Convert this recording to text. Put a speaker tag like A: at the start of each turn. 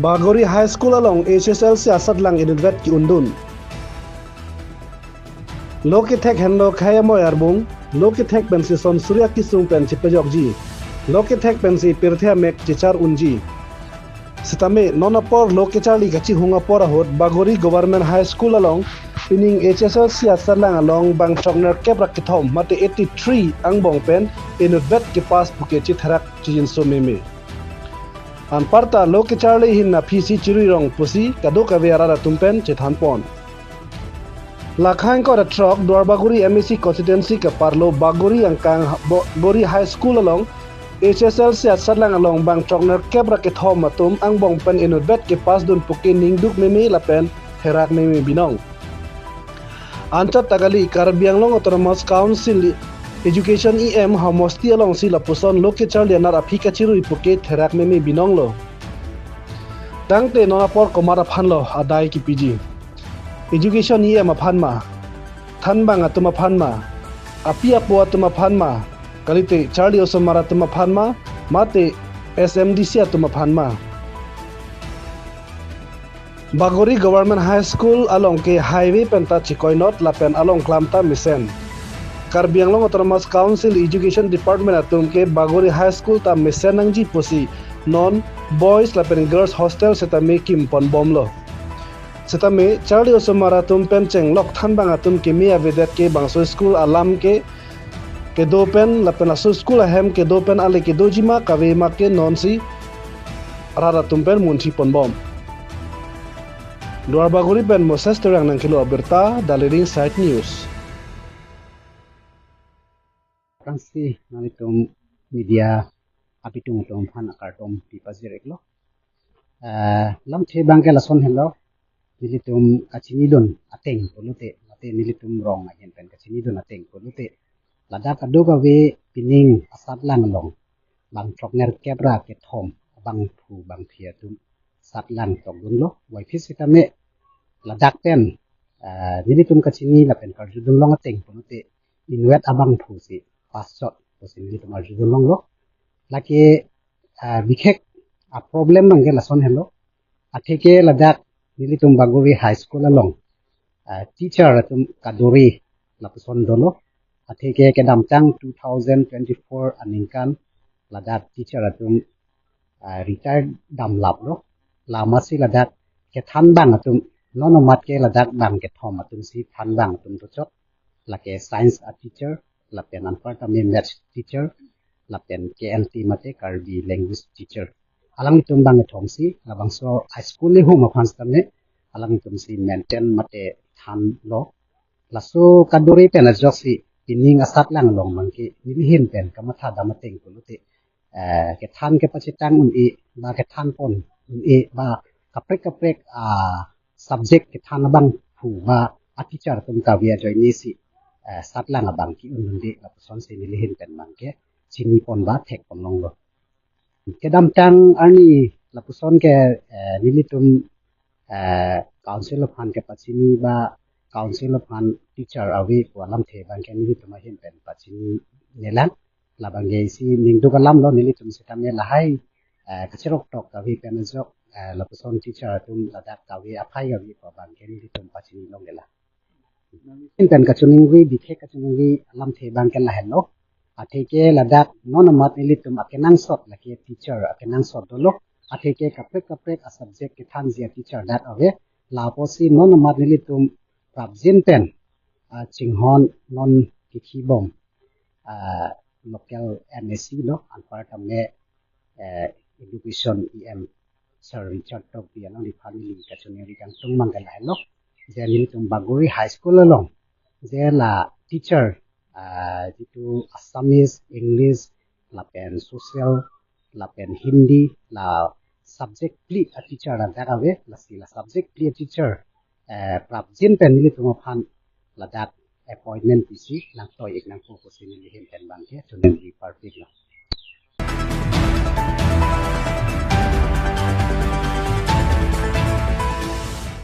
A: Bagori High School along HSL Siasat lang Inudvet ki undun. Lokitek Hendo Kayamo Yarbung, Lokitek Pensi Son Surya Kisung Pen Chipejokji, Lokitek Pensi Pirthia Mek Chichar Unji. Sitame Nonapor Lokechali Gachi Hungapor Ahot Bagori Government High School along Pining HSL Siasat lang along Bang Chokner Kebrak Kithom Mate 83 ang bong pen Inudvet ki pas buke Chitherak Chijinso Meme. An parta Lokechali hinna PC Chirirong Pusi Kado Kaviara Tumpen Chithanpon. Lakhain ko truck Dwarbaguri MEC constituency ka parlo Bagori ang kang Bori High School along HSL Siasat lang along Bang Chokner Kebra Kithom matum ang bong pen Inudvet ki pas dun pukin ningduk meme lapen Herak meme binong. Ancat tagali Karbianglong Autonomous Council Education EM hamosti along sila puson Lokechali anar aphika chiru ipuke Herak meme binong lo. Tangte nonapor komara phanlo adai ki PG. Education EM aphanma thanbang atuma phanma apia po atuma phanma kalite Charlie osomara atuma phanma mate SMDC atuma phanma Bagori Government High School along ke highway penta Chikoinot lapen along Klamta Misen Karbianglong Autonomous Council Education Department atum ke Bagori High School ta Misen angji posi non boys lapen girls hostel setame kim pon bomlo Setame Charlie osomara tum pencheng lok thanbang atum ke mia vedet ke bangso school alam ke dopen lapen aso school ahem ke dopen ale ke dojima kave ma ke nonsi rara tumpen munchi ponbom Dwarbagori pen Moses terang nang kilo Alberta daliring site news
B: Fransi nanitum media apitung tum phan akartom pipazirek lo lam the bangke lason hello nilitum kachinidon ateng polute mate nilitum rong agen pen kachinidon ateng polute lada kadoga we pining asat lang long bang chokner kebra ke thom bang phu bang phia tum sat lang tok dun lo wai fisitame ladak pen nilitum kachini la pen karjudun long ateng polute inwet abang phu si pasot posi nilitum arjudun long lo lake bikhek a problem bangke lason hello atheke ladak nilitum Bagori High School along teacher atum kadori lapuson dolo atheke kedam tang 2024 aningkan ladak teacher atum retired dam lap lo lamasi ladak ke thanbang atum nonomat ke ladak bang ke thom atum si thanbang atum to chot lake science teacher lapen anpartame maths teacher lapen KLT mate Karbi language teacher alang itum bang thom si labang so high school le huma phanstame alang itum si maintain mate than lo laso kadori pen ajoksi pining asat lang long mangki nilihin pen kamatha damateng polute ke than ke pachitang un e ba ke than pon un e ba kaprek subject ke than bang phu ba teacher tum ka bia joini si sat lang abang ki unde la person se nilihin pen mangke chini pon ba thek pon long lo kedam tang ani lapuson ke nilitum council of han ke pachini ba council of han teacher awi walam the bang ke nilitum hin pen pachini nelan labang ge si ningdu kalam lo nilitum sitame lahai kachirok tok awi pen jok lapuson teacher tum ladak kawi aphai awi ko bang ke nilitum pachini long lela hin pen kachuning wi bikhe kachuning wi alam the bang ke la hello atheke ladak nonomat nilitum akenang sot lake teacher akenang sot dolo atheke kaprek a subject ke than zia teacher that awe la posi nonomat nilitum prabjin pen chinghon non kikhibom local MSc no anpartame education EM Sir Richard Tok piano di family kachuning ri kang tung manggal hello je nilitum Bagori High School along je la teacher jitu Assamese English lapen social lapen Hindi la subject pli a teacher la darawe la sila subject pli a teacher prabjin pen nilitum phan ladak appointment pc nang toy ek nang ko sin nilihin pen bangke chunen ri perfect la